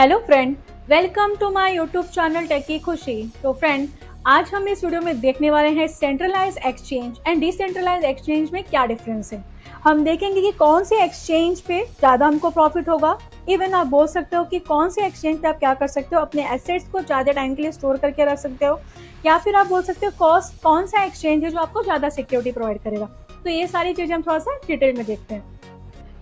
Hello friend, welcome to my YouTube channel techy Khushi. तो friend, आज हम इस वीडियो में देखने वाले हैं centralise exchange and decentralise exchange में क्या डिफरेंस है। हम देखेंगे कि कौन से एक्सचेंज पे ज़्यादा हमको प्रॉफिट होगा। इवन आप बोल सकते हो कि कौन से एक्सचेंज पे आप क्या कर सकते हो, अपने एसेट्स को ज़्यादा टाइम के लिए स्टोर करके रख सकते हो, या फिर आप बोल सकते हो कौन सा एक्सचेंज है जो आपको ज़्यादा सिक्योरिटी प्रोवाइड करेगा। तो ये सारी चीज़ें हम थोड़ा सा डिटेल में देखते हैं।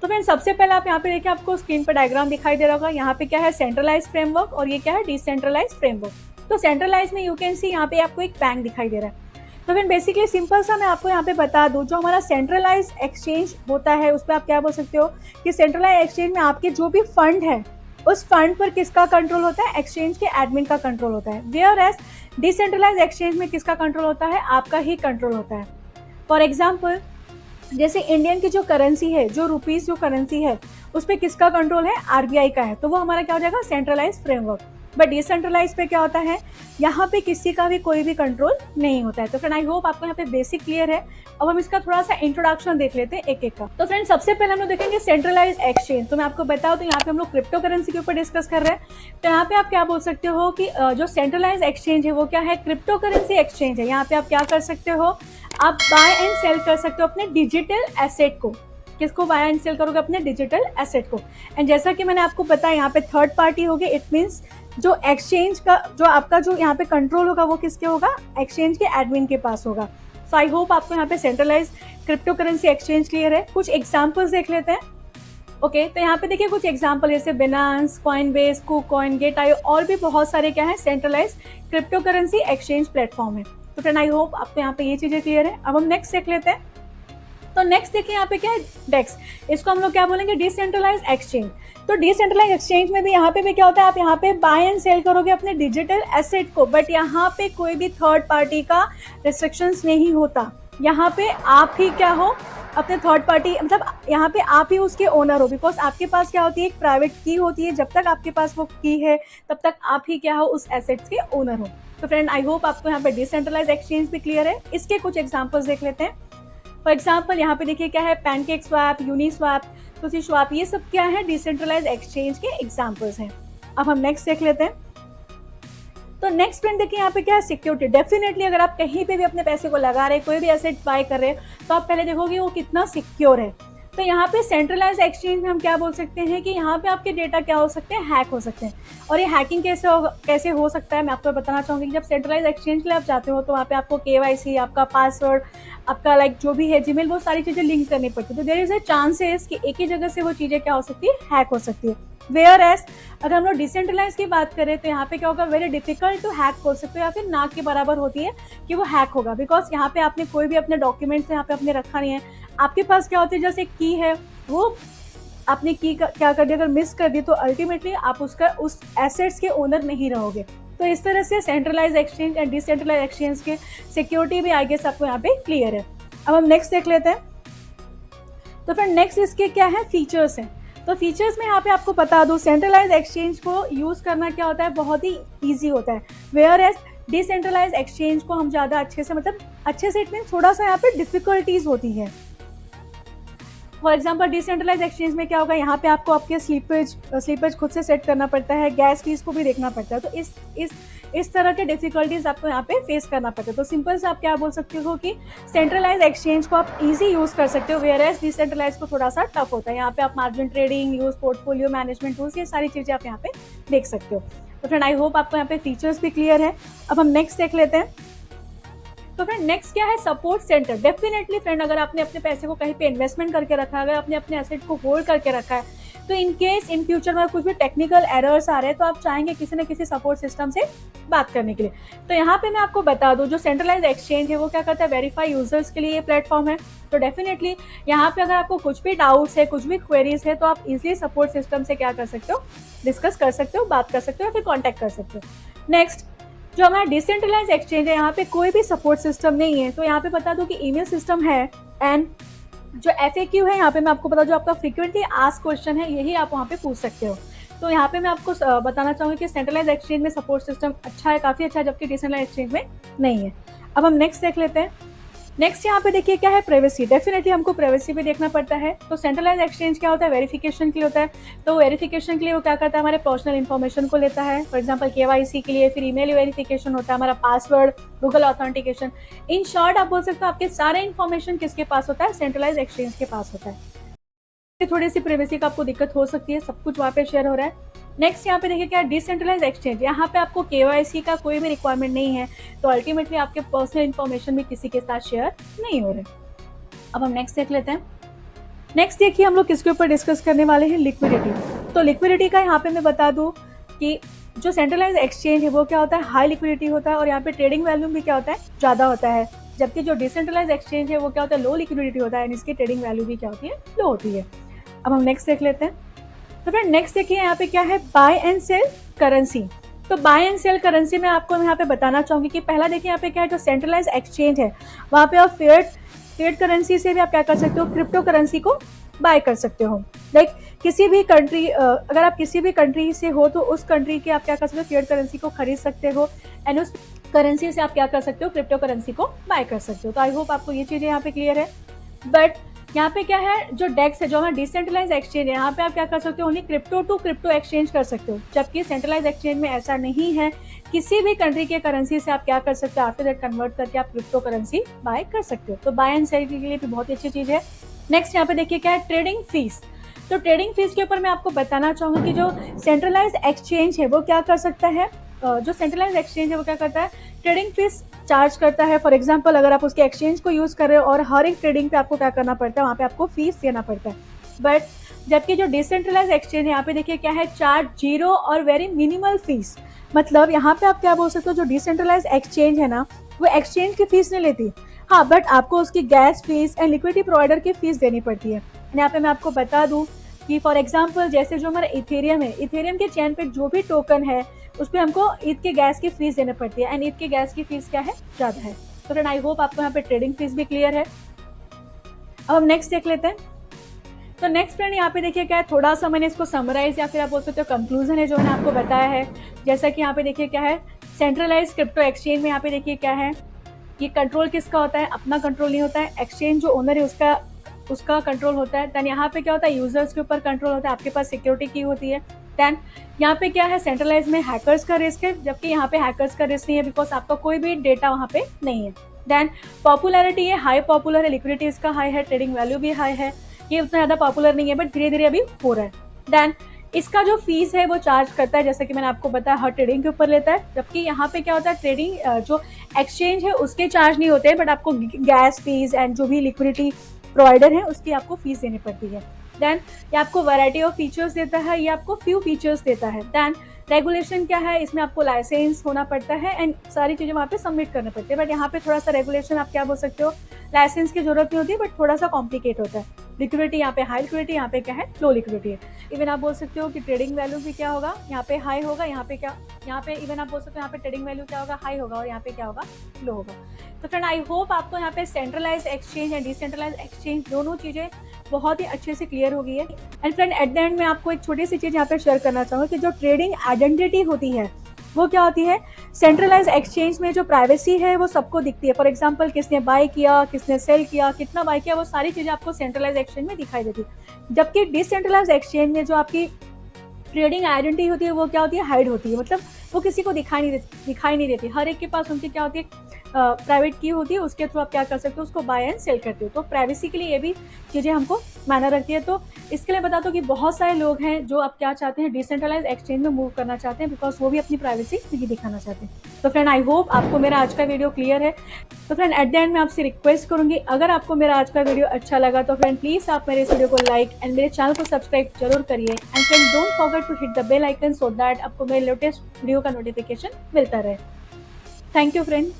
तो फ्रेंड, सबसे पहले आप यहाँ पे देखिए, आपको स्क्रीन पर डायग्राम दिखाई दे रहा होगा। यहाँ पे क्या है, सेंट्रलाइज फ्रेमवर्क, और ये क्या है, डिसेंट्रलाइज फ्रेमवर्क। तो सेंट्रलाइज में यू कैन सी यहाँ पे आपको एक बैंक दिखाई दे रहा है। तो फ्रेंड, बेसिकली सिंपल सा मैं आपको यहाँ पे बता दूं, जो हमारा सेंट्रलाइज एक्सचेंज होता है उस पर आप क्या बोल सकते हो कि सेंट्रलाइज एक्सचेंज में आपके जो भी फंड है उस फंड पर किसका कंट्रोल होता है, एक्सचेंज के एडमिन का कंट्रोल होता है। वेयर एज डिसेंट्रलाइज एक्सचेंज में किसका कंट्रोल होता है, आपका ही कंट्रोल होता है। फॉर एग्जाम्पल, जैसे इंडियन की जो करेंसी है, जो रुपीस जो करेंसी है, उस पर किसका कंट्रोल है, आरबीआई का है। तो वो हमारा क्या हो जाएगा, सेंट्रलाइज फ्रेमवर्क। बट डिसेंट्रलाइज पे क्या होता है, यहाँ पे किसी का भी कोई भी कंट्रोल नहीं होता है। तो फ्रेंड, आई होप आपको यहाँ पे बेसिक क्लियर है। अब हम इसका थोड़ा सा इंट्रोडक्शन देख लेते हैं एक एक का। तो फ्रेंड, सबसे पहले हम लोग देखेंगे सेंट्रलाइज एक्सचेंज। तो मैं आपको बताऊँ तो यहाँ पे हम लोग क्रिप्टो करेंसी के ऊपर डिस्कस कर रहे हैं। तो यहाँ पे आप क्या बोल सकते हो कि जो सेंट्रलाइज एक्सचेंज है वो क्या है, क्रिप्टो करेंसी एक्सचेंज है। यहाँ पे आप क्या कर सकते हो, आप बाय एंड सेल कर सकते हो अपने डिजिटल एसेट को। किसको बाय एंड सेल करोगे, अपने डिजिटल एसेट को। एंड जैसा कि मैंने आपको बताया, यहाँ पे थर्ड पार्टी होगी। इट मीन्स जो एक्सचेंज का जो आपका जो यहाँ पे कंट्रोल होगा वो किसके होगा, एक्सचेंज के एडमिन के पास होगा। सो आई होप आपको यहाँ पे centralise crypto currency exchange clear है। कुछ एग्जाम्पल्स देख लेते हैं। ओके, तो यहाँ पे देखिए कुछ एग्जाम्पल, जैसे बिनांस, कॉइनबेस, कुकॉइन, गेट.आईओ, और भी बहुत सारे क्या है, centralise crypto currency exchange platform है। तो फ्रेंड, आई होप आपको यहाँ पे ये चीजें क्लियर है। अब हम नेक्स्ट देख लेते हैं। तो नेक्स्ट देखिए यहाँ पे क्या है, डेक्स। इसको हम लोग क्या बोलेंगे, डिसेंट्रलाइज एक्सचेंज। तो डिसेंट्रलाइज एक्सचेंज में भी यहाँ पे भी क्या होता है, आप यहाँ पे बाय एंड सेल करोगे अपने डिजिटल एसेट को, बट यहाँ पे कोई भी थर्ड पार्टी का रिस्ट्रिक्शंस नहीं होता। यहाँ पे आप ही क्या हो, अपने थर्ड पार्टी, मतलब यहाँ पे आप ही उसके ओनर हो। बिकॉज आपके पास क्या होती है, एक प्राइवेट की होती है। जब तक आपके पास वो की है तब तक आप ही क्या हो, उस एसेट्स के ओनर हो। तो फ्रेंड, आई होप आपको यहाँ पे डिसेंट्रलाइज एक्सचेंज भी क्लियर है। इसके कुछ एग्जांपल्स देख लेते हैं। फॉर एग्जांपल, यहाँ पे देखिए क्या है, pancake swap, Uniswap, sushi swap, ये सब क्या है, डिसेंट्रलाइज एक्सचेंज के एग्जांपल्स हैं। अब हम नेक्स्ट देख लेते हैं। तो नेक्स्ट फ्रेंड देखिए, यहाँ पे क्या है, सिक्योरिटी। डेफिनेटली अगर आप कहीं पे भी अपने पैसे को लगा रहे हैं, कोई भी एसेट बाय कर रहे हैं, तो आप पहले देखोगे वो कितना सिक्योर है। तो यहाँ पे सेंट्रलाइज एक्सचेंज में हम क्या बोल सकते हैं कि यहाँ पे आपके डेटा क्या हो सकते हैं, हैक हो सकते हैं। और ये हैकिंग कैसे हो सकता है, मैं आपको बताना चाहूँगी कि जब सेंट्रलाइज एक्सचेंज के लिए आप जाते हो तो वहाँ पे आपको केवाईसी, आपका पासवर्ड, आपका जो भी है जीमेल, वो सारी चीज़ें लिंक करनी पड़ती है। तो देयर इज अ चांसेस कि एक ही जगह से वो चीज़ें क्या हो सकती है, हैक हो सकती है। वेयर एज अगर हम लोग डिसेंट्रलाइज की बात करें तो यहाँ पे क्या होगा, वेरी डिफिकल्ट टू हैक बोल सकते हो, या फिर ना के बराबर होती है कि वो हैक होगा। बिकॉज यहाँ पे आपने कोई भी अपने डॉक्यूमेंट्स यहाँ पे अपने रखा नहीं है। आपके पास क्या होती है, जैसे की है, वो आपने की क्या कर दिया, अगर मिस कर दी तो अल्टीमेटली आप उसका उस एसेट्स के ओनर नहीं रहोगे। तो इस तरह से centralise exchange and decentralise exchange के सिक्योरिटी भी आई गेस आपको यहाँ पे क्लियर है। अब हम नेक्स्ट देख लेते हैं। तो फिर नेक्स्ट इसके क्या है, फीचर्स हैं। तो फीचर्स में यहाँ पे आपको बता दूं, सेंट्रलाइज एक्सचेंज को यूज करना क्या होता है, बहुत ही ईजी होता है। वेयर एज डिसेंट्रलाइज एक्सचेंज को हम ज़्यादा अच्छे से इट मीन थोड़ा सा यहाँ पे डिफिकल्टीज होती है। फॉर एग्जाम्पल, डिसेंट्रलाइज एक्सचेंज में क्या होगा, यहाँ पे आपको आपके स्लीपेज खुद से सेट करना पड़ता है, गैस फीस को भी देखना पड़ता है। तो इस तरह के डिफिकल्टीज आपको यहाँ पे फेस करना पड़ता है। तो सिंपल से आप क्या बोल सकते हो कि सेंट्रलाइज एक्सचेंज को आप इजी यूज कर सकते हो, वेयर एज डिसेंट्रलाइज को थोड़ा सा टफ होता है। यहाँ पे आप margin trading, use portfolio management tools, ये सारी चीजें आप यहाँ पे देख सकते हो। तो फ्रेंड, आई होप आपको यहाँ पे फीचर्स भी क्लियर है। अब हम नेक्स्ट देख लेते हैं। तो फ्रेंड, नेक्स्ट क्या है, सपोर्ट सेंटर। डेफिनेटली फ्रेंड, अगर आपने अपने पैसे को कहीं पे इन्वेस्टमेंट करके रखा है, अगर आपने अपने एसेट को होल्ड करके रखा है, तो इन केस इन फ्यूचर में कुछ भी टेक्निकल एरर्स आ रहे हैं तो आप चाहेंगे किसी न किसी सपोर्ट सिस्टम से बात करने के लिए। तो यहाँ पे मैं आपको बता दूं, जो सेंट्रलाइज एक्सचेंज है वो क्या करता है, वेरीफाई यूजर्स के लिए ये प्लेटफॉर्म है। तो डेफिनेटली यहाँ पे अगर आपको कुछ भी डाउट्स है, कुछ भी क्वेरीज है, तो आप इजिली सपोर्ट सिस्टम से क्या कर सकते हो, डिस्कस कर सकते हो, बात कर सकते हो, या फिर कॉन्टैक्ट कर सकते हो। नेक्स्ट, जो हमारा डिसेंट्रलाइज एक्सचेंज है, यहाँ पे कोई भी सपोर्ट सिस्टम नहीं है। तो यहाँ पे बता दूं कि ईमेल सिस्टम है, एंड जो FAQ है, यहाँ पे मैं आपको बता, जो आपका फ्रीक्वेंटली आस्क्ड क्वेश्चन है, यही आप वहाँ पे पूछ सकते हो। तो यहाँ पे मैं आपको बताना चाहूँगी कि सेंट्रलाइज एक्सचेंज में सपोर्ट सिस्टम अच्छा है, काफ़ी अच्छा है, जबकि डिसेंट्रलाइज एक्सचेंज में नहीं है। अब हम नेक्स्ट देख लेते हैं। नेक्स्ट यहाँ पे देखिए क्या है, प्राइवेसी। डेफिनेटली हमको प्राइवेसी भी देखना पड़ता है। तो सेंट्रलाइज एक्सचेंज क्या होता है, वेरिफिकेशन के लिए होता है। तो वेरिफिकेशन के लिए वो क्या करता है, हमारे पर्सनल इन्फॉर्मेशन को लेता है, फॉर एग्जांपल केवाईसी के लिए, फिर ईमेल वेरिफिकेशन होता है, हमारा password, Google authentication. In short आप बोल सकते हो आपके सारे इन्फॉर्मेशन किसके पास होता है, सेंट्रलाइज एक्सचेंज के पास होता है। थोड़ी सी प्राइवेसी का आपको दिक्कत हो सकती है, सब कुछ वहाँ पे शेयर हो रहा है। नेक्स्ट यहाँ पे देखिए क्या है, डिसेंट्रलाइज एक्सचेंज। यहाँ पे आपको केवाईसी का कोई भी रिक्वायरमेंट नहीं है, तो अल्टीमेटली आपके पर्सनल इन्फॉर्मेशन भी किसी के साथ शेयर नहीं हो रहे। अब हम नेक्स्ट देख लेते हैं। नेक्स्ट देखिए हम लोग किसके ऊपर डिस्कस करने वाले हैं, लिक्विडिटी। तो लिक्विडिटी का यहाँ पे मैं बता दूँ कि जो सेंट्रलाइज एक्सचेंज है वो क्या होता है, हाई लिक्विडिटी होता है, और यहाँ पे ट्रेडिंग वैल्यू भी क्या होता है, ज़्यादा होता है। जबकि जो डिसेंट्रलाइज एक्सचेंज है वो क्या होता है, लो लिक्विडिटी होता है, एंड इसकी ट्रेडिंग वैल्यू भी क्या होती है, लो होती है। अब हम नेक्स्ट देख लेते हैं। तो फ्रेंड नेक्स्ट देखिए यहाँ पे क्या है, बाय एंड सेल करेंसी। तो बाय एंड सेल करेंसी में आपको यहाँ पे बताना चाहूंगी कि पहला देखिए यहाँ पे क्या है, जो सेंट्रलाइज एक्सचेंज है वहाँ पे आप फिएट करेंसी से भी आप क्या कर सकते हो, क्रिप्टो करेंसी को बाय कर सकते हो। लाइक किसी भी कंट्री, अगर आप किसी भी कंट्री से हो तो उस कंट्री के आप क्या कर सकते हो, फिएट करेंसी को खरीद सकते हो, एंड उस करेंसी से आप क्या कर सकते हो, क्रिप्टो करेंसी को बाय कर सकते हो। तो आई होप आपको ये चीज़ें यहाँ पे क्लियर है। बट यहाँ पे क्या है, जो डेक्स है, जो हमारा डिसेंट्रलाइज एक्सचेंज है, यहाँ पे आप क्या कर सकते हो, only crypto to crypto exchange कर सकते हो। जबकि सेंट्रलाइज एक्सचेंज में ऐसा नहीं है, किसी भी कंट्री के करेंसी से आप क्या कर सकते हो, आफ्टर दैट कन्वर्ट करके आप क्रिप्टो करेंसी बाय कर सकते हो। तो बाय एंड सेल के लिए भी बहुत ही अच्छी चीज़ है। नेक्स्ट यहाँ पे देखिए क्या है, ट्रेडिंग फीस। तो ट्रेडिंग फीस के ऊपर मैं आपको बताना चाहूँगी कि जो सेंट्रलाइज एक्सचेंज है वो क्या कर सकता है, जो सेंट्रलाइज एक्सचेंज है वो क्या करता है, ट्रेडिंग फीस चार्ज करता है। फॉर एग्जांपल अगर आप उसके एक्सचेंज को यूज कर रहे हो और हर एक ट्रेडिंग पे आपको क्या करना पड़ता है, वहाँ पे आपको फीस देना पड़ता है। बट जबकि जो डिसेंट्रलाइज एक्सचेंज है, यहाँ पे देखिए क्या है, चार्ज जीरो और वेरी मिनिमल फीस। मतलब यहाँ पे आप क्या बोल सकते हो, जो डिसेंट्रलाइज एक्सचेंज है ना, वो एक्सचेंज की फीस नहीं लेती, हाँ, बट आपको उसकी gas fees and liquidity provider की फीस देनी पड़ती है। यहाँ पे मैं आपको बता दूँ कि फॉर एग्जाम्पल जैसे जो हमारा इथेरियम है, इथेरियम के चेन पे जो भी टोकन है उस पर हमको ईथ के गैस की फीस देनी पड़ती है, एंड ईथ के गैस की फीस क्या है, ज़्यादा है। तो फ्रेंड आई होप आपको यहाँ पे ट्रेडिंग फीस भी क्लियर है। अब हम नेक्स्ट देख लेते हैं। तो नेक्स्ट फ्रेंड यहाँ पे देखिए क्या है, थोड़ा सा मैंने इसको समराइज या फिर आप बोल सकते हो कंक्लूजन है जो मैंने आपको बताया है। जैसा कि यहाँ पे देखिए क्या है, सेंट्रलाइज क्रिप्टो एक्सचेंज में यहाँ पे देखिए क्या है, ये कंट्रोल किसका होता है, अपना कंट्रोल नहीं होता है, एक्सचेंज जो ओनर है उसका कंट्रोल होता है। देन यहाँ पे क्या होता है, यूजर्स के ऊपर कंट्रोल होता है, आपके पास सिक्योरिटी की होती है। देन यहाँ पे क्या है, सेंट्रलाइज में हैकर्स का रिस्क है, जबकि यहाँ पे हैकर्स का रिस्क नहीं है, बिकॉज आपका कोई भी डेटा वहाँ पे नहीं है। देन पॉपुलैरिटी है, हाई पॉपुलर है, लिक्विडिटी इसका हाई है, ट्रेडिंग वैल्यू भी हाई है। ये उतना ज़्यादा पॉपुलर नहीं है, बट धीरे धीरे अभी हो रहा है। देन इसका जो फीस है वो चार्ज करता है, जैसे कि मैंने आपको बताया, हर ट्रेडिंग के ऊपर लेता है। जबकि यहाँ पे क्या होता है, ट्रेडिंग जो एक्सचेंज है उसके चार्ज नहीं होते हैं, बट आपको गैस फीस एंड जो भी लिक्विडिटी प्रोवाइडर है उसकी आपको फीस देनी पड़ती है। देन ये आपको वैरायटी ऑफ फीचर्स देता है, ये आपको फ्यू फीचर्स देता है। देन रेगुलेशन क्या है, इसमें आपको लाइसेंस होना पड़ता है एंड सारी चीज़ें वहाँ पे सबमिट करनी पड़ती है। बट यहाँ पे थोड़ा सा रेगुलेशन आप क्या बोल सकते हो, लाइसेंस की जरूरत नहीं होती, बट थोड़ा सा कॉम्प्लिकेट होता है। लिक्विडिटी यहाँ पे हाई लिक्विडिटी, यहाँ पे क्या है, लो लिक्विडिटी है। इवन आप बोल सकते हो कि ट्रेडिंग वैल्यू भी क्या होगा, यहाँ पे हाई होगा, यहाँ पे इवन आप बोल सकते हो यहाँ पे ट्रेडिंग वैल्यू क्या होगा, हाई होगा, और यहाँ पे क्या होगा, लो होगा। तो फ्रेंड आई होप आपको यहाँ पे centralise exchange and decentralise exchange दोनों चीज़ें बहुत ही अच्छे से क्लियर हो गई है। And friend at the end में आपको एक छोटी सी चीज़ यहाँ पे शेयर करना चाहूँगी कि जो ट्रेडिंग आइडेंटिटी होती है वो क्या होती है, सेंट्रलाइज एक्सचेंज में जो प्राइवेसी है वो सबको दिखती है। फॉर एग्जांपल किसने बाय किया, किसने सेल किया, कितना बाय किया, वो सारी चीज़ें आपको सेंट्रलाइज एक्सचेंज में दिखाई देती है। जबकि डिसेंट्रलाइज एक्सचेंज में जो आपकी ट्रेडिंग आइडेंटिटी होती है वो क्या होती है, हाइड होती है। मतलब वो किसी को दिखाई नहीं देती। हर एक के पास उनकी क्या होती है, प्राइवेट की होती है, उसके थ्रू आप क्या कर सकते हो, उसको बाय एंड सेल करते हो। तो प्राइवेसी के लिए ये भी चीज़ें हमको मायने रखती है। तो इसके लिए बता दो कि बहुत सारे लोग हैं जो आप क्या चाहते हैं, डिसेंट्रलाइज एक्सचेंज में मूव करना चाहते हैं, बिकॉज वो भी अपनी प्राइवेसी नहीं दिखाना चाहते। तो फ्रेंड आई होप आपको मेरा आज का वीडियो क्लियर है। तो फ्रेंड एट द एंड मैं आपसे रिक्वेस्ट करूंगी, अगर आपको मेरा आज का वीडियो अच्छा लगा तो फ्रेंड प्लीज़ आप मेरे इस वीडियो को लाइक एंड मेरे चैनल को सब्सक्राइब जरूर करिए। And friend don't forget to hit the bell icon so that आपको मेरे लेटेस्ट वीडियो का नोटिफिकेशन मिलता रहे। Thank you friend.